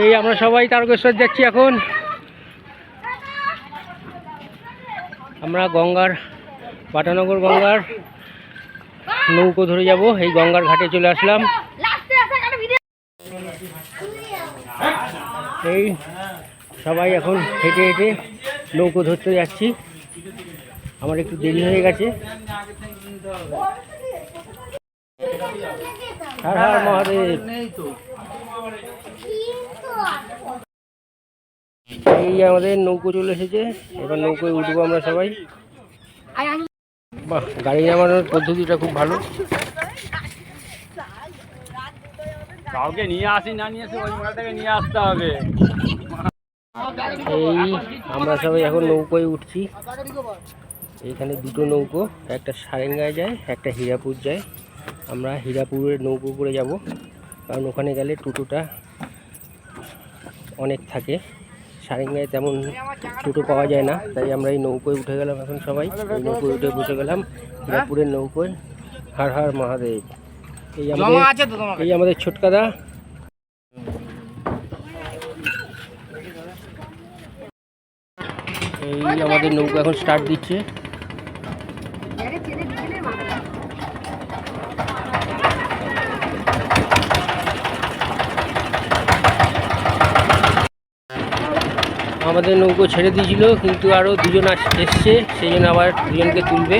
এই আমরা সবাই তারকেশ্বর যাচ্ছি এখন। আমরা গঙ্গার পাটানগর গঙ্গার নৌকো ধরে যাব। এই গঙ্গার ঘাটে চলে আসলাম। এই সবাই এখন হেঁটে হেঁটে নৌকো ধরতে যাচ্ছি। আমার একটু দেরি হয়ে গেছে। হর হর মহাদেব। এই আমাদের নৌকো চলে এসেছে, এবার নৌকোয় উঠবো আমরা সবাই। বাহ, গাড়ি নামানোর পদ্ধতিটা খুব ভালো। কাউকে নিয়ে আসি না নিয়ে আসি, ওই মালটাকে নিয়ে আসতে হবে। এই আমরা সবাই এখন নৌকোয় উঠছি। এইখানে দুটো নৌকো, একটা সারেঙ্গায় যায়, একটা হীরাপুর যায়। আমরা হীরাপুরের নৌকো করে যাব, কারণ ওখানে গেলে টোটোটা অনেক থাকে। সারেঙ্গায় তেমন টোটো পাওয়া যায় না, তাই আমরা এই নৌকোয় উঠে গেলাম। এখন সবাই এই নৌকোয় উঠে বসে গেলাম হীরাপুরের নৌকোয়। হর হর মহাদেব। এই আমাদের ছোটকাদা। এই আমাদের নৌকো এখন স্টার্ট দিচ্ছে। আমাদের নৌকো ছেড়ে দিয়েছিল, কিন্তু আরও দুজন এসছে, সেই জন্য আবার দুজনকে তুলবে।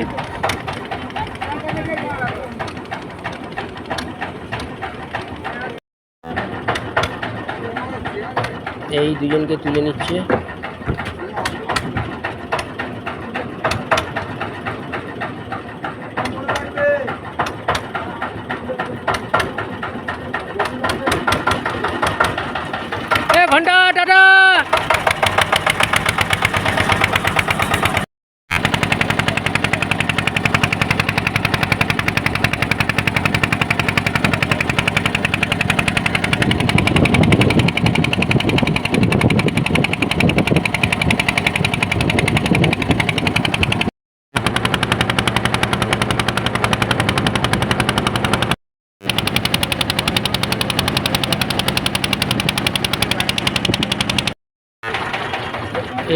এই দুজনকে তুলে নিচ্ছে। ঘন্টা টাটা।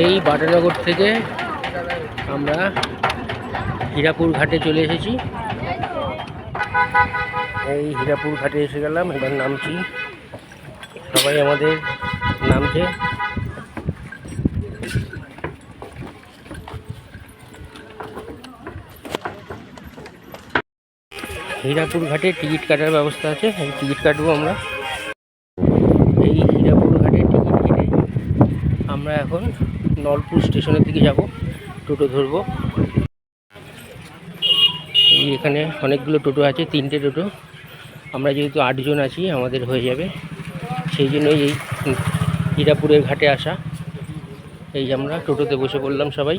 এই বাটানগর থেকে আমরা হীরাপুর ঘাটে চলে এসেছি। এই হীরাপুর ঘাটে এসে গেলাম, এবার নামছি। সবাই আমাদের নামছে। হীরাপুর ঘাটে টিকিট কাটার ব্যবস্থা আছে, এই টিকিট কাটবো আমরা। এই হীরাপুর ঘাটে টিকিট কেটে আমরা এখন নলপুর স্টেশনের দিকে যাব, টোটো ধরবো। এই এখানে অনেকগুলো টোটো আছে, 3টে টোটো। আমরা যেহেতু 8 জন আছি, আমাদের হয়ে যাবে, সেই জন্যই এই হীরাপুরের ঘাটে আসা। এই আমরা টোটোতে বসে পড়লাম সবাই।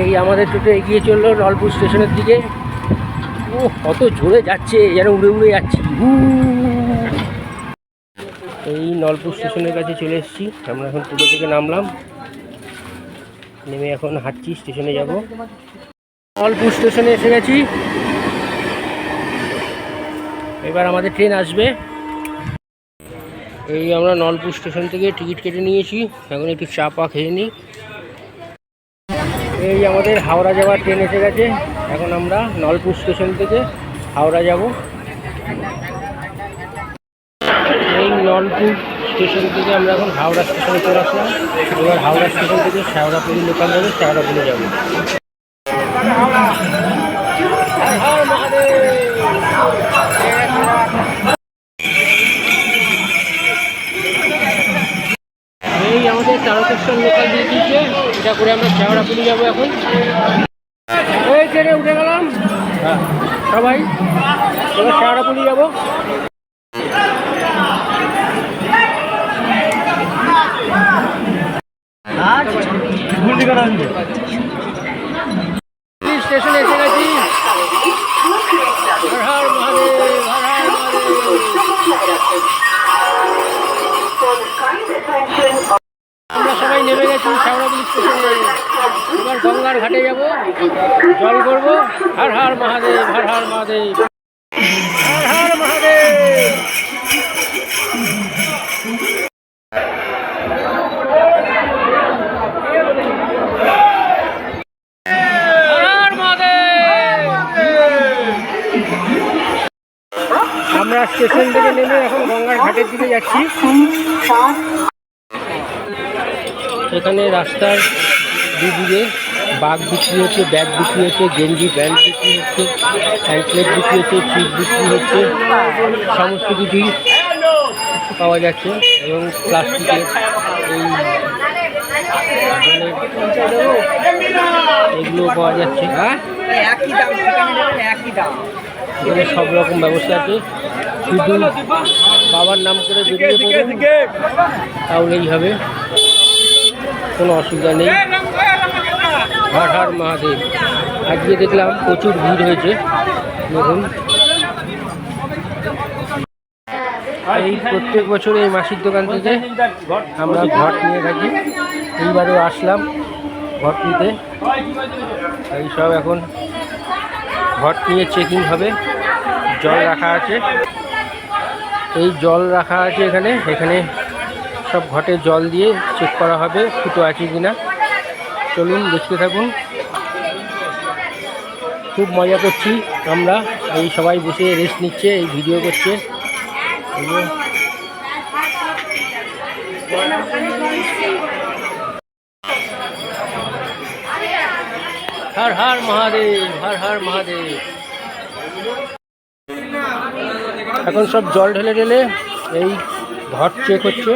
এই আমাদের টোটো এগিয়ে চললো নলপুর স্টেশনের দিকে। ও কত জোরে যাচ্ছে, যেন উড়ে উড়ে যাচ্ছি। এই নলপুর স্টেশনের কাছে চলে এসেছি। আমরা এখন টোটো থেকে নামলাম, নেমে এখন হাঁটছি, স্টেশনে যাব। নলপুর স্টেশনে এসে গেছি, এবার আমাদের ট্রেন আসবে। এই আমরা নলপুর স্টেশন থেকে টিকিট কেটে নিয়েছি, এখন একটু চা পা খেয়ে নিই। এই আমাদের হাওড়া যাওয়ার ট্রেন এসে গেছে। এখন আমরা নলপুর স্টেশন থেকে হাওড়া যাব। এই নলপুর স্টেশন থেকে আমরা এখন হাওড়া স্টেশনে চলে আসলাম। এবার হাওড়া স্টেশন থেকে শেওড়াপুরি লোকাল যাবে, শেওড়াপুরি যাবো। এই আমাদের তারকেশ্বর লোকাল দিয়ে দিয়েছে, এটা করে আমরা শেওড়াপুরি যাবো এখন। এই ট্রেনে উঠে গেলাম সবাই, এবার শেওড়াপুরি যাবো। স্টেশনে এসে গেছি। হর হর মহাদেব, হর হর মহাদেব। আমরা সবাই নেমে গেছি শেওড়াপুরি স্টেশনে। এবার গঙ্গার ঘাটে যাব, জল করবো। হর হর মহাদেব, হর হর মহাদেব, হর হর মহাদেব। আমরা স্টেশন থেকে নেমে এখন গঙ্গার ঘাটের দিকে যাচ্ছি। এখানে রাস্তার দুদিকে বাগ বিক্রি হচ্ছে, ব্যাগ বিক্রি হচ্ছে, গেঞ্জি প্যান্ট বিক্রি হচ্ছে, হ্যান্ডপ্লেট বিক্রি হচ্ছে, চিপ বিক্রি হচ্ছে, সমস্ত কিছুই পাওয়া যাচ্ছে। এবং প্লাস্টিকের এই এগুলো পাওয়া যাচ্ছে। হ্যাঁ, এখানে সব রকম ব্যবস্থা আছে, শুধু বাবার নাম করে বেরিয়ে পড়ুন তাহলেই হবে, কোনো অসুবিধা নেই। হর হর মহাদেব। আজকে দেখলাম প্রচুর ভিড় হয়েছে, দেখুন। এই প্রত্যেক বছর এই মাসির দোকান থেকে আমরা ঘট নিয়ে থাকি, এইবারেও আসলাম ঘট নিতে। এই সব এখন ঘট নিয়ে চেকিং হবে। জল রাখা আছে, এই জল রাখা আছে এখানে, এখানে সব ঘটে জল দিয়ে চেক করা হবে ফুটো আছে কিনা। চলুন দেখতে থাকুন। খুব মজা করছি আমরা, এই সবাই বসে রেস্ট নিচ্ছে, এই ভিডিও করছে। হর হর মহাদেব, হর হর মহাদেব। এখন সব জল ঢেলে ঢেলে এই ঘট চেক হচ্ছে,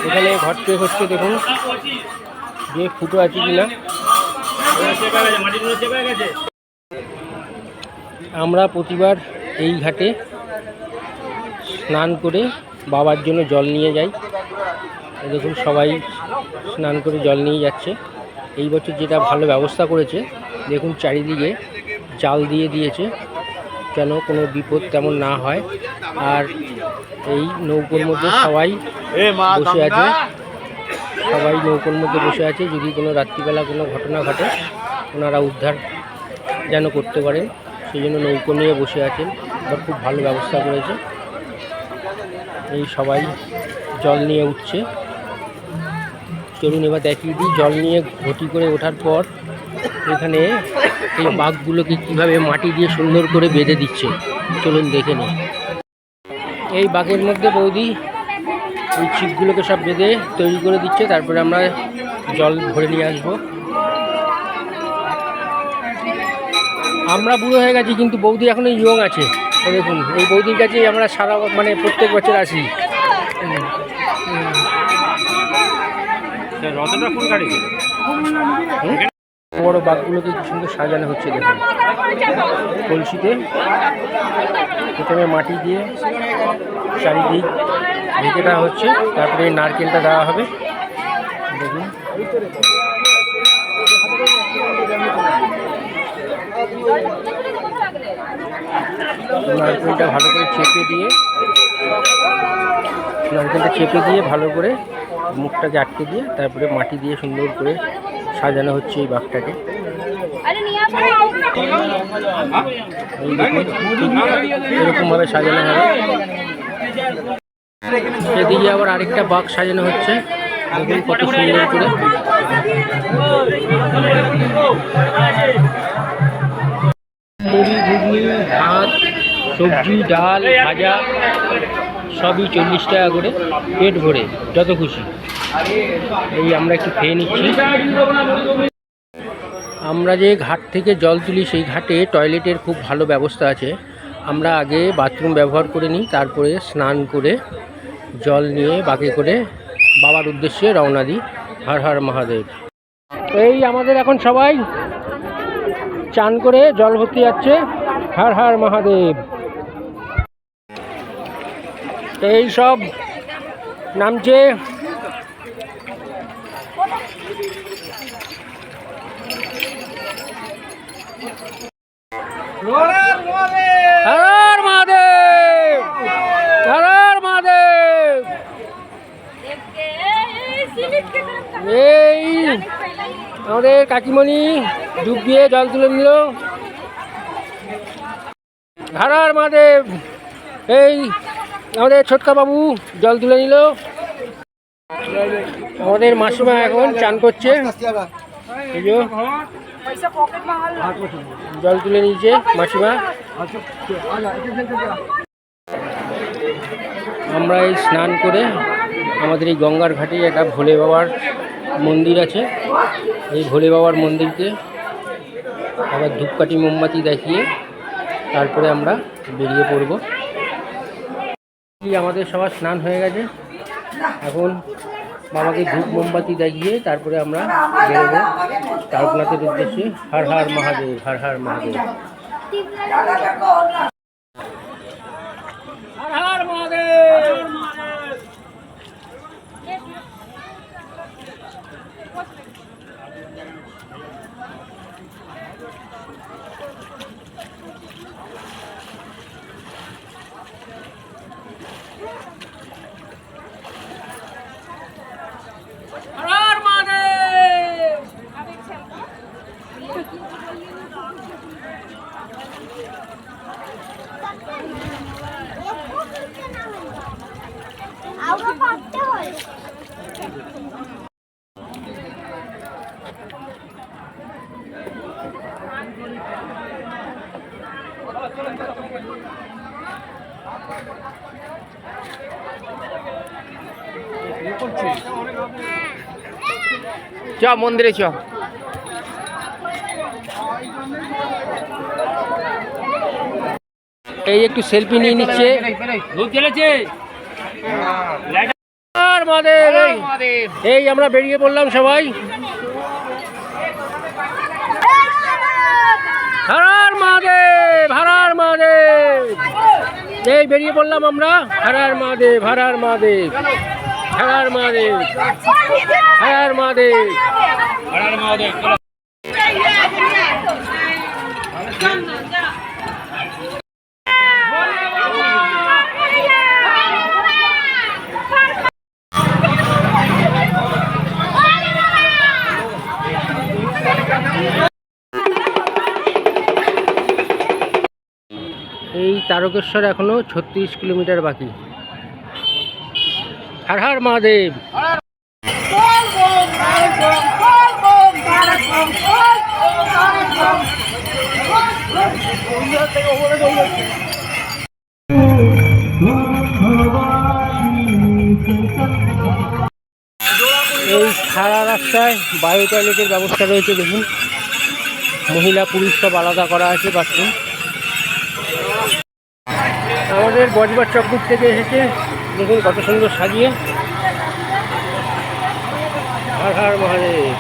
এখানে ঘট চেক হচ্ছে। দেখুন যে ফুটো আছে কিনা। আমরা প্রতিবার এই ঘাটে স্নান করে বাবার জন্য জল নিয়ে যাই। দেখুন সবাই স্নান করে জল নিয়ে যাচ্ছে। এই বছর যেটা ভালো ব্যবস্থা করেছে, দেখুন চারিদিকে জাল দিয়ে দিয়েছে যেন কোনো বিপদ তেমন না হয়। আর এই নৌকোর মধ্যে সবাই বসে আছে, সবাই নৌকোর মধ্যে বসে আছে। যদি কোনো রাত্রিবেলা কোনো ঘটনা ঘটে ওনারা উদ্ধার যেন করতে পারেন, সেই জন্য নৌকো নিয়ে বসে আছেন। আর খুব ভালো ব্যবস্থা করেছে। এই সবাই জল নিয়ে উঠছে। চলুন এবার দেখিয়ে দিই। জল নিয়ে ঘটি করে ওঠার পর এখানে এই বাঘগুলোকে কীভাবে মাটি দিয়ে সুন্দর করে বেঁধে দিচ্ছে, চলুন দেখে নিই। এই বাঘের মধ্যে বৌদি এই ছিপগুলোকে সব বেঁধে তৈরি করে দিচ্ছে, তারপরে আমরা জল ভরে নিয়ে আসবো। আমরা বুড়ো হয়ে গেছি কিন্তু বৌদি এখনো ইয়ং আছে। দেখুন এই বৌদির কাছে আমরা সারা প্রত্যেক বছর আসি। বড় বাঘগুলোকে কি সুন্দর সাজানো হচ্ছে দেখুন। কলসিতে প্রথমে মাটি দিয়ে চারিদিক ঢেকে দেওয়া হচ্ছে, তারপরে নারকেলটা দেওয়া হবে। দেখুন নারকেলটা ভালো করে চেপে দিয়ে ভালো করে মুখটাকে আটকে দিয়ে তারপরে মাটি দিয়ে সুন্দর করে সাজানো হচ্ছে এই বাঘটাকে। এরকমভাবে সাজানো হবে। এদিকে আবার আরেকটা বাঘ সাজানো হচ্ছে, দেখুন কত সুন্দর করে। মুড়ি, ঘুগনি, ভাত, সবজি, ডাল, ভাজা সবই 40 টাকা করে, পেট ভরে যত খুশি। এই আমরা একটু খেয়ে নিচ্ছি। আমরা যে ঘাট থেকে জল তুলি সেই ঘাটে টয়লেটের খুব ভালো ব্যবস্থা আছে। আমরা আগে বাথরুম ব্যবহার করে নিই, তারপরে স্নান করে জল নিয়ে বাকে করে বাবার উদ্দেশ্যে রওনা দিই। হর হর মহাদেব। এই আমাদের এখন সবাই চান করে জল ভর্তি যাচ্ছে। হর হর মহাদেব। এই সব নামছে। হর হর মহাদেব, হর হর মহাদেব। এই আমাদের কাকিমণি ডুব দিয়ে জল তুলে নিল। হর হর মহাদেব। এই আমাদের ছোটকা বাবু জল তুলে নিল। আমাদের মাসিমা এখন চান করছে, এই যে জল তুলে নিয়েছে মাসিমা। আমরা এই স্নান করে আমাদের এই গঙ্গার ঘাটে একটা ভোলে বাবার মন্দির আছে, এই ভোলে বাবার মন্দিরকে আবার ধূপকাঠি মোমবাতি দেখিয়ে তারপরে আমরা বেরিয়ে পড়ব। আমাদের সবার স্নান হয়ে গেছে, এখন বাবাকে ধূপ মোমবাতি দেখিয়ে তারপরে আমরা বেরোবো তারকনাথের উদ্দেশ্যে। হর হর মহাদেব, হর হর মহাদেব, হর হর মহাদেব। চ মন্দিরে চ। এই একটু সেলফি নিয়ে নিচ্ছে। এই আমরা বেরিয়ে পড়লাম সবাই। হর হর মহাদেব, হর হর মহাদেব। এই বেরিয়ে পড়লাম আমরা। হর হর মহাদেব, হর হর মহাদেব, হর হর মহাদেব, হর হর মহাদেব, হর হর মহাদেব। এই তারকেশ্বর এখনো 36 কিলোমিটার বাকি। হর হর মহাদেব। এই সারা রাস্তায় বায়ু টয়লেটের ব্যবস্থা রয়েছে, দেখুন মহিলা পুরুষ সব আলাদা করা আছে বাথরুম। আমাদের বজবার চকপুর থেকে এসেছে, দেখুন কত সুন্দর সাজিয়ে। হর হর মহাদেব।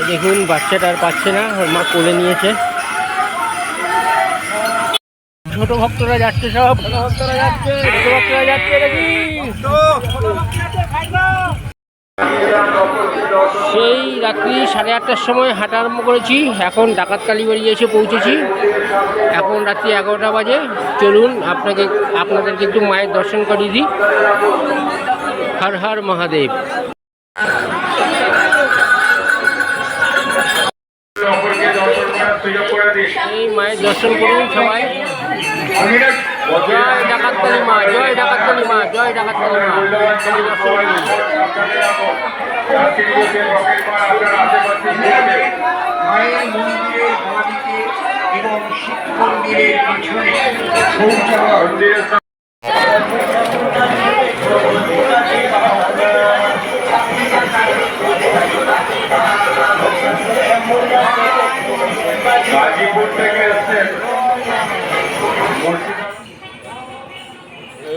দেখুন বাচ্চাটা আর পাচ্ছে না, ওর মা কোলে নিয়েছে। ছোট ভক্তরা যাচ্ছে, সব ছোট ভক্তরা যাচ্ছে, ছোট ভক্তরা যাচ্ছে দেখি। সেই রাত্রি 8:30টার সময় হাঁটা আরম্ভ করেছি, এখন ডাকাত কালীবাড়ি এসে পৌঁছেছি। এখন রাত্রি 11টা বাজে। চলুন আপনাদেরকে একটু মায়ের দর্শন করিয়ে দিই। হর হর মহাদেব। এই মায়ের দর্শন করুন সবাই। জয় ডাকাত কালী মা, জয় ডাকাত কালী মা, জয় ডাকাত কালী মা। সবাই দর্শন করুন। মায়ের মন্দিরের বাঁদিকে এবং শিব মন্দিরের পিছনে শৌচালয়।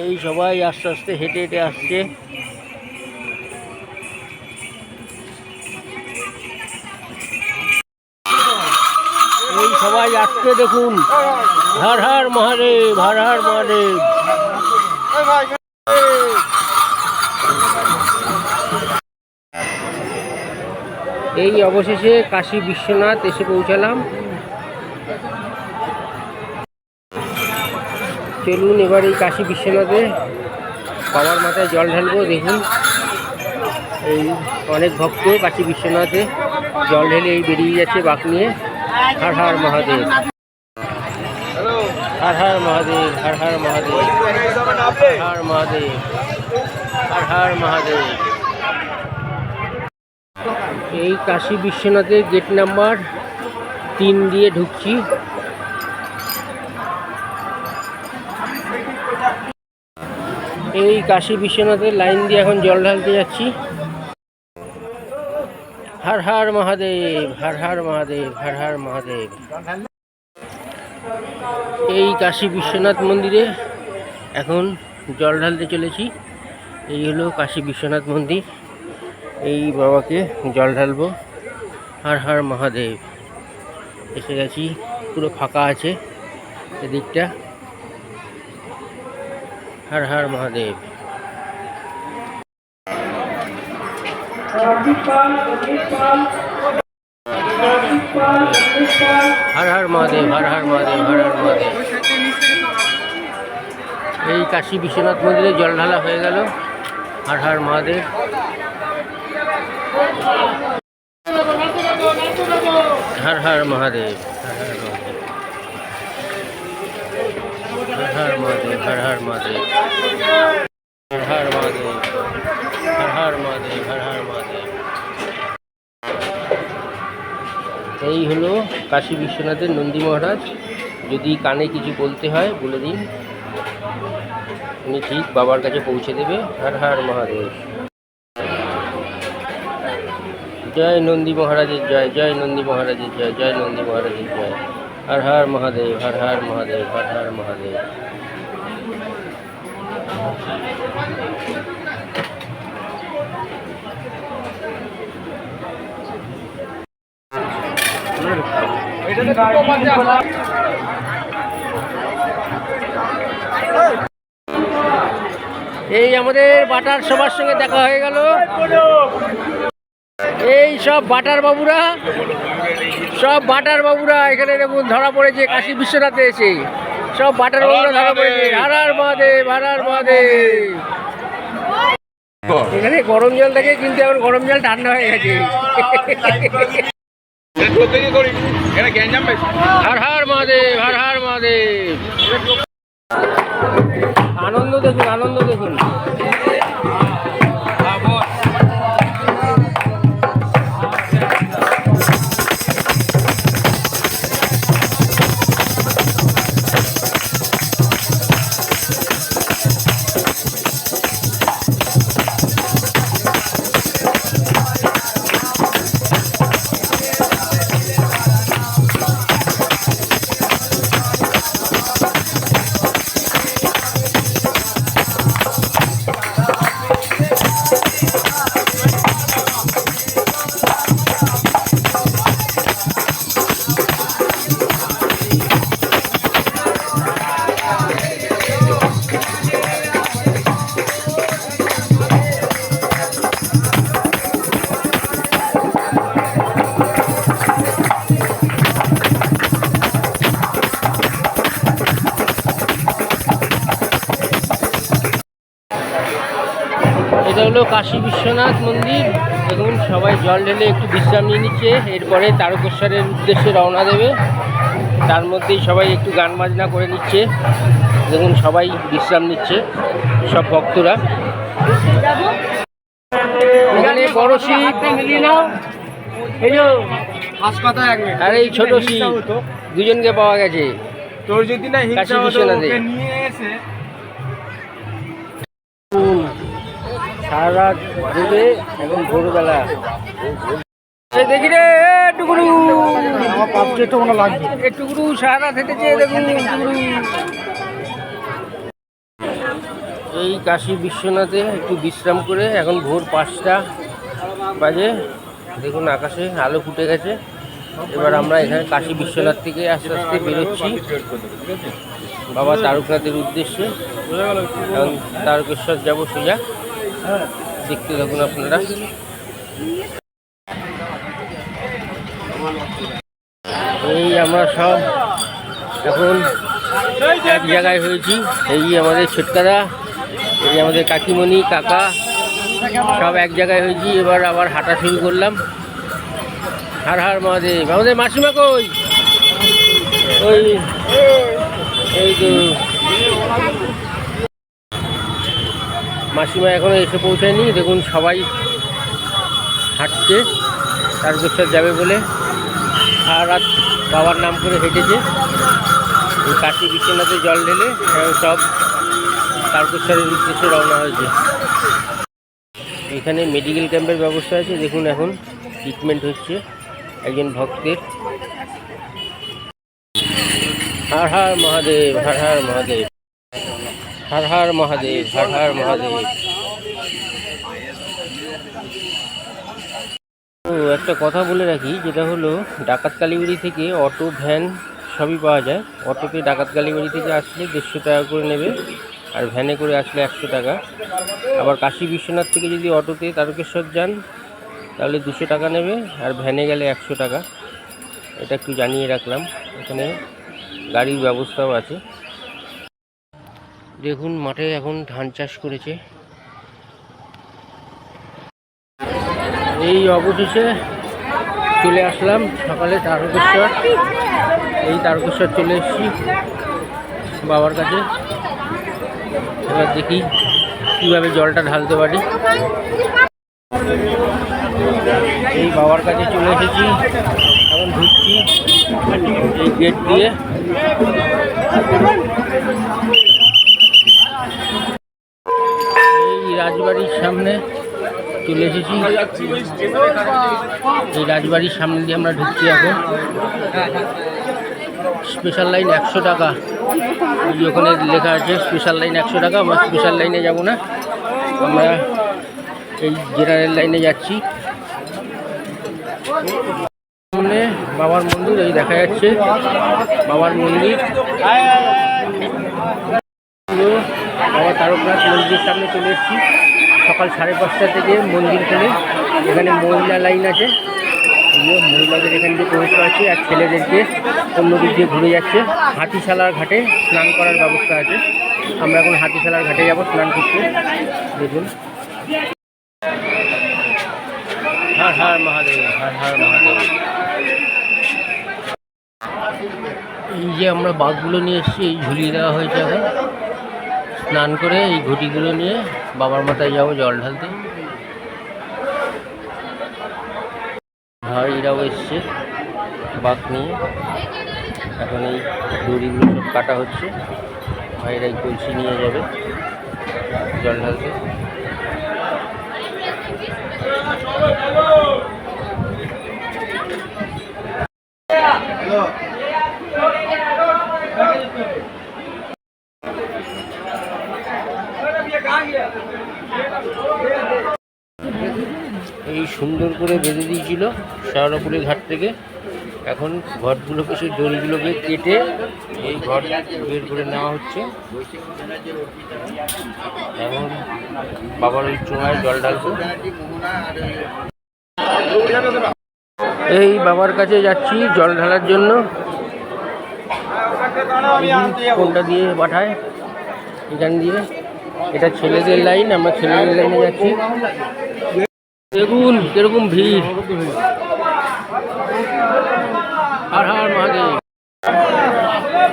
এই সবাই আস্তে আস্তে হেঁটে হেঁটে আসছে। এই সবাই আসছে দেখুন। হর হর মহাদেব, হর হর মহাদেব। এই অবশেষে কাশী বিশ্বনাথ এসে পৌঁছালাম। চলুন এবার এই কাশী বিশ্বনাথে বাবার মাথায় জল ঢালবো। দেখুন এই অনেক ভক্ত কাশী বিশ্বনাথে জল ঢেলে এই বেরিয়ে যাচ্ছে বাঁক নিয়ে। হর হর মহাদেব, হর হর মহাদেব, হর হর মহাদেব, হর হর মহাদেব, হর হর মহাদেব। এই কাশী বিশ্বনাথের গেট নাম্বার 3 দিয়ে ঢুকছি। এই কাশী বিশ্বনাথের লাইন দিয়ে এখন জল ঢালতে যাচ্ছি। হর হর মহাদেব, হর হর মহাদেব, হর হর মহাদেব। এই কাশী বিশ্বনাথ মন্দিরে এখন জল ঢালতে চলেছি। এই হলো কাশী বিশ্বনাথ মন্দির। এই বাবাকে জল ঢালবো। হর হর মহাদেব। এসে গেছি, পুরো ফাঁকা আছে এদিকটা। হর হর মহাদেব। হর হর মহাদেব, হর হর মহাদেব, হর হর মহাদেব। এই কাশী বিশ্বনাথ মন্দিরে জল ঢালা হয়ে গেল। হর হর মহাদেব। হর হর মহাদেব, হর হর মহাদেব, হর হর মহাদেব, হর হর মহাদেব, হর হর মহাদেব, হর হর মহাদেব, হর হর মহাদেব। এই হলো কাশী বিশ্বনাথের নন্দী মহারাজ। যদি কানে কিছু বলতে হয় বলে দিন, উনি ঠিক বাবার কাছে পৌঁছে দেবে। হর হর মহাদেব। জয় নন্দী মহারাজের জয়, জয় নন্দী মহারাজের জয়, জয় নন্দী মহারাজের জয়। হর হর মহাদেব, হর হর মহাদেব, হর হর মহাদেব। এই আমাদের বাটার সবার সঙ্গে দেখা হয়ে গেল। এই সব বাটার বাবুরা, সব বাটার বাবুরা এখানে দেখুন ধরা পড়েছে কাশী বিশ্বনাথে এসে। সব বাটার বাবুরা ধরা পড়েছে। হর হর মহাদেব, হর হর মহাদেব। এখানে গরম জল থাকে, কিন্তু এখন গরম জল ঠান্ডা হয়ে গেছে। হর হর মহাদেব, হর হর মহাদেব। আনন্দ দেখুন, আনন্দ দেখুন। এটা হলো কাশী বিশ্বনাথ মন্দির। দেখুন সবাই জল ঢেলে একটু বিশ্রাম নিয়ে নিচ্ছে। এরপরে তারকেশ্বরের উদ্দেশ্যে রওনা দেবে। তার মধ্যেই সবাই একটু গান বাজনা করে নিচ্ছে। দেখুন সবাই বিশ্রাম নিচ্ছে, সব ভক্তরা। এখানে বড় শিব হাসপাতাল আর এই ছোট শিব দুজনকে পাওয়া গেছে তোর যদি না কাশী বিশ্বনাথে। নিয়ে এসে সারা রাত ডুবে এখন ভোরবেলা। দেখি রে টুকুরু, আমার পাঁচটা তো মনে লাগবে টুকুরু সারা রাত হেঁটেছে। দেখুন টুকুরু। এই কাশী বিশ্বনাথে একটু বিশ্রাম করে এখন ভোর 5টা বাজে। দেখুন আকাশে আলো ফুটে গেছে। এবার আমরা এখানে কাশী বিশ্বনাথ থেকে আস্তে আস্তে বেরোচ্ছি বাবা তারকনাথের উদ্দেশ্যে। এখন তারকেশ্বর যাবো সোজা। দেখতে থাকুন আপনারা। এই আমরা সব এখন এক জায়গায় হয়েছি। এই আমাদের ছোটকাদা, এই আমাদের কাকিমণি, কাকা সব এক জায়গায় হয়েছি। এবার আবার হাঁটা শুরু করলাম। হর হর মহাদেব। আমাদের মাসিমা কই? ওই এই তো মাসিমা এখনো এসে পৌঁছায়নি। দেখুন সবাই হাঁটছে তারকেশ্বর যাবে বলে। সারা রাত বাবার নাম করে হেঁটেছে। কাশী বিশ্বনাথে জল ঢেলে সব তারকেশ্বরের উদ্দেশ্যে রওনা হয়েছে। এখানে মেডিকেল ক্যাম্পের ব্যবস্থা আছে, দেখুন এখন ট্রিটমেন্ট হচ্ছে একজন ভক্তের। হর হর মহাদেব, হর হর মহাদেব, হর হর মহাদেব, হর হর মহাদেব। তো একটা কথা বলে রাখি, যেটা হলো ডাকাত কালীবাড়ি থেকে অটো, ভ্যান সবই পাওয়া যায়। অটোতে ডাকাত কালীবাড়ি থেকে আসলে 150 টাকা করে নেবে, আর ভ্যানে করে আসলে 100 টাকা। আবার কাশী বিশ্বনাথ থেকে যদি অটোতে তারকেশ্বর যান তাহলে 200 টাকা নেবে, আর ভ্যানে গেলে 100 টাকা। এটা একটু জানিয়ে রাখলাম। এখানে গাড়ির ব্যবস্থাও আছে। দেখুন মাঠে এখন ধান চাষ করেছে। এই অবশেষে চলে আসলাম সকালে তারকেশ্বর। এই তারকেশ্বর চলে এসেছি বাবার কাছে। এবার দেখি কীভাবে জলটা ঢালতে পারি। এই বাবার কাছে চলে এসেছি, এখন ঢুকছি এই গেট দিয়ে। এই রাজবাড়ির সামনে চলে এসেছি। এই রাজবাড়ির সামনে দিয়ে আমরা ঢুকছি এখন। স্পেশাল লাইন 100 টাকা, ওখানে লেখা আছে স্পেশাল লাইন 100 টাকা। আমরা স্পেশাল লাইনে যাব না, আমরা এই জেনারেল লাইনে যাচ্ছি। সামনে বাবার মন্দির, এই দেখা যাচ্ছে বাবার মন্দির। বাবা তারকনাথ মন্দিরের সামনে চলে এসেছি। সকাল 5:30 থেকে মন্দির খোলে। এখানে মহিলা লাইন আছে, মহিলাদের এখান দিয়ে প্রবেশ করাচ্ছে, আর ছেলেদেরকে অন্য দিক দিয়ে ঘুরে যাচ্ছে। হাতিশালার ঘাটে স্নান করার ব্যবস্থা আছে। আমরা এখন হাতিশালার ঘাটে যাব স্নান করতে। দেখুন, হর হর মহাদেব, হর হর মহাদেব। এই যে আমরা বাঘগুলো নিয়ে এসেছি, এই ঝুলিয়ে দেওয়া হয়েছে। এখন স্নান করে এই ঘটিগুলো নিয়ে বাবার মাথায় যাবো জল ঢালতে। ভাইরাও এসছে বাঘ নিয়ে। এখন এই দড়িগুলো সব কাটা হচ্ছে। ভাইরা এই কলসি নিয়ে যাবে জল ঢালতে। এই সুন্দর করে বেঁধে দিয়েছিল শ্যাওড়াপুরের ঘাট থেকে। এখন ঘটগুলোকে, সেই দড়িগুলোকে কেটে এই ঘট বের করে নেওয়া হচ্ছে। এখন বাবার ওই চোঙায় জল ঢালছে। এই বাবার কাছে যাচ্ছি জল ঢালার জন্য। কোনটা দিয়ে পাঠায়, এখান দিয়ে। এটা ছেলেদের লাইন, আমরা ছেলেদের লাইনে যাচ্ছি। দেখুন কিরকম ভিড়। হর হর মহাদেব,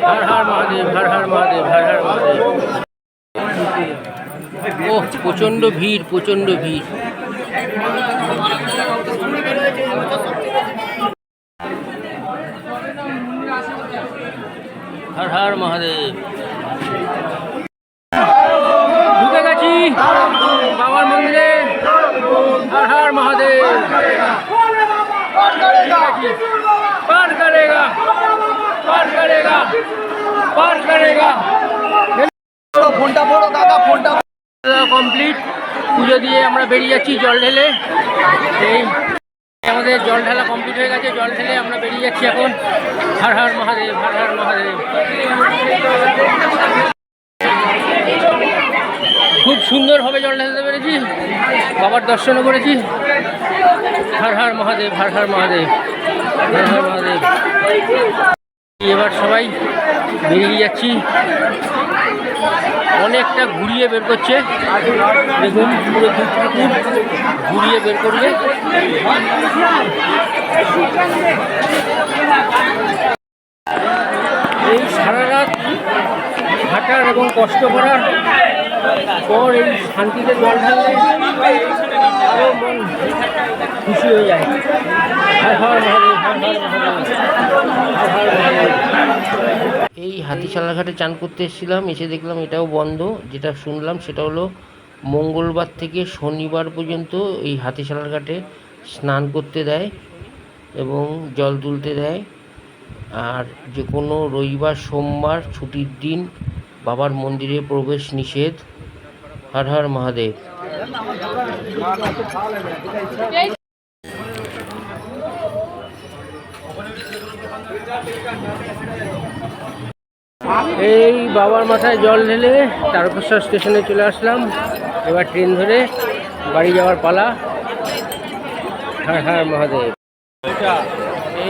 হর হর মহাদেব, হর হর মহাদেব, হর হর মহাদেব। ও প্রচণ্ড ভিড়, প্রচণ্ড ভিড়। হর হর মহাদেব। ঢুকে গেছি বাবার মন্দিরে। हर हर महादेव। पार करेगा, पार करेगा, पार करेगा। फोनটা বড় দাদা, ফোনটা কমপ্লিট। পুজো দিয়ে আমরা বেরিয়ে যাচ্ছি জল ঢেলে। এই আমাদের জল ঢালা কমপ্লিট হয়ে গেছে। জল ঢেলে আমরা বেরিয়ে যাচ্ছি এখন। হর হর মহাদেব, হর হর মহাদেব। খুব সুন্দরভাবে জল ঢালতে পেরেছি, বাবার দর্শনও করেছি। হর হর মহাদেব, হর হর মহাদেব, হর হর মহাদেব। এবার সবাই বেরিয়ে যাচ্ছি। অনেকটা ঘুরিয়ে বের করছে, দেখুন পুরো ঘুরিয়ে বের করবে। এই সারা রাত হাঁটার এবং কষ্ট করার পর এই শান্তিতে জল ঢাললে আরও মন খুশি হয়ে যায়। হর হর মহাদেব, হর হর মহাদেব, হর হর মহাদেব। এই হাতিশালা ঘাটে চান করতে এসেছিলাম, এসে দেখলাম এটাও বন্ধ। যেটা শুনলাম সেটা হলো মঙ্গলবার থেকে শনিবার পর্যন্ত এই হাতিশালার ঘাটে স্নান করতে দেয় এবং জল তুলতে দেয়। আর যে কোনো রবিবার সোমবার ছুটির দিন বাবার মন্দিরে প্রবেশ নিষেধ। হর হর মহাদেব। এই বাবার মাথায় জল ঢেলে তারকেশ্বর স্টেশনে চলে আসলাম। এবার ট্রেন ধরে বাড়ি যাওয়ার পালা। হর হর মহাদেব।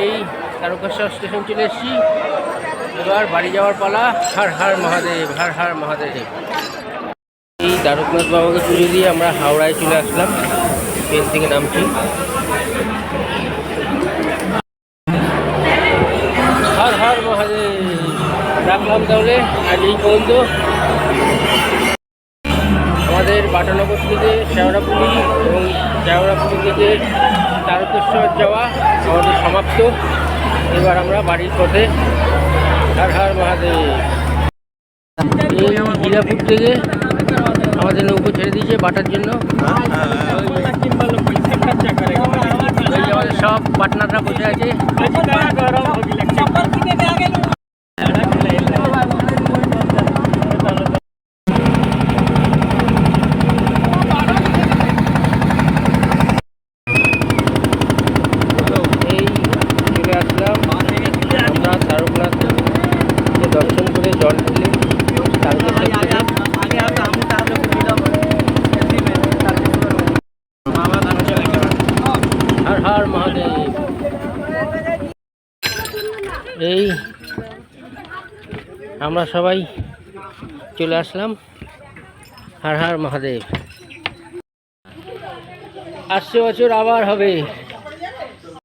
এই তারকেশ্বর স্টেশন চলে এসেছি, এবার বাড়ি যাওয়ার পালা। হর হর মহাদেব, হর হর মহাদেব। এই দ্বারকনাথ বাবাকে পুজো দিয়ে আমরা হাওড়ায় চলে আসলাম, ট্রেন থেকে নামছি। হর হর মহাদেব। রাখলাম তাহলে আজ এই পর্যন্ত। আমাদের বাটানগর থেকে শেওড়াপুলি এবং শেওড়াপুলি থেকে তারকেশ্বর যাওয়া আমাদের সমাপ্ত। এবার আমরা বাড়ির পথে। হর হর মহাদেব। এই হীরাপুর থেকে আমাদের নৌকো ছেড়ে দিয়েছে বাটার জন্য। আমাদের সব পার্টনাররা বসে আছে। এই চলে আসলাম আমরা তারকনাথকে দর্শন করে জল ঢেলে তারকেশ্বর থেকে। হর হর মহাদেব। এই আমরা সবাই চলে আসলাম। হর হর মহাদেব। আসছে বছর আবার হবে।